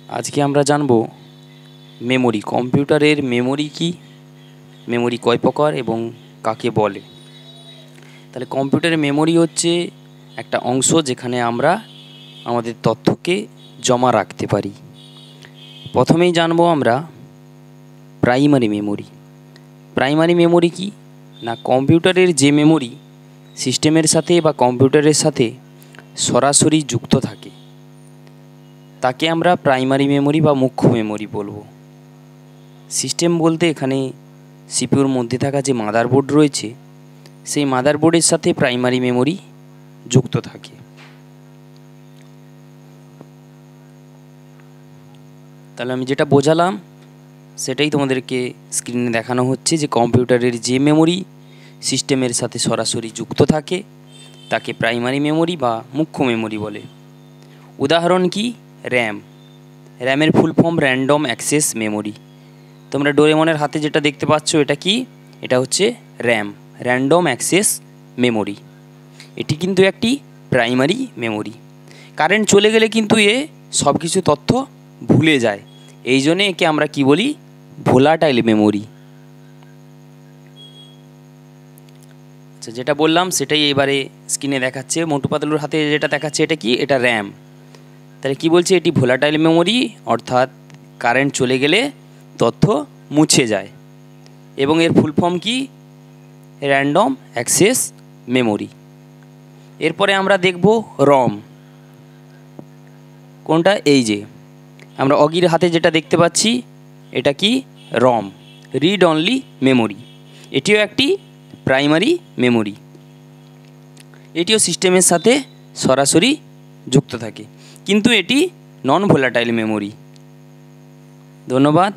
আজকে আমরা জানব মেমোরি। কম্পিউটারের মেমোরি কি, মেমোরি কয় প্রকার এবং কাকে বলে। তাহলে কম্পিউটারের মেমোরি হচ্ছে একটা অংশ যেখানে আমরা আমাদের তথ্যকে জমা রাখতে পারি। প্রথমেই জানবো আমরা প্রাইমারি মেমোরি। প্রাইমারি মেমোরি কি না, কম্পিউটারের যে মেমোরি সিস্টেমের সাথে বা কম্পিউটারের সাথে সরাসরি যুক্ত থাকে তাকে আমরা প্রাইমারি মেমোরি বা মুখ্য মেমোরি বলবো। সিস্টেম বলতে এখানে সিপিইউর মধ্যে থাকা যে মাদারবোর্ড রয়েছে সেই মাদারবোর্ডের সাথে প্রাইমারি মেমোরি যুক্ত থাকে। তাহলে আমি যেটা বোঝালাম সেটাই তোমাদেরকে স্ক্রিনে দেখানো হচ্ছে, যে কম্পিউটারের যে মেমোরি সিস্টেমের সাথে সরাসরি যুক্ত থাকে তাকে প্রাইমারি মেমোরি বা মুখ্য মেমোরি বলে। উদাহরণ কি, র্যাম। র্যামের full form random access memory. তোমরা ডোরেমনের হাতে যেটা দেখতে পাচ্ছ এটা কি, এটা হচ্ছে র্যাম, র্যান্ডম অ্যাক্সেস মেমোরি। এটি কিন্তু একটি প্রাইমারি মেমোরি। কারেন্ট চলে গেলে কিন্তু এ সব কিছু তথ্য ভুলে যায়, এই জন্যে একে আমরা কি বলি, ভোলাটাইল মেমোরি। আচ্ছা, যেটা বললাম সেটাই এবারে স্ক্রিনে দেখাচ্ছে। মোটু পাতলুর হাতে যেটা দেখাচ্ছে এটা কি, এটা র্যাম। তাহলে কি বলছে, এটি ভোলাটাইল মেমোরি, অর্থাৎ কারেন্ট চলে গেলে তথ্য মুছে যায়, এবং এর ফুল ফর্ম কি, র্যান্ডম অ্যাক্সেস মেমোরি। এরপরে আমরা দেখব রম। কোনটা, এই যে আমরা অগির হাতে যেটা দেখতে পাচ্ছি এটা কি, রম, রিড অনলি মেমোরি। এটিও একটি প্রাইমারি মেমোরি। এটিও সিস্টেমের সাথে সরাসরি যুক্ত থাকে, কিন্তু এটি নন ভোলাটাইল মেমোরি। ধন্যবাদ।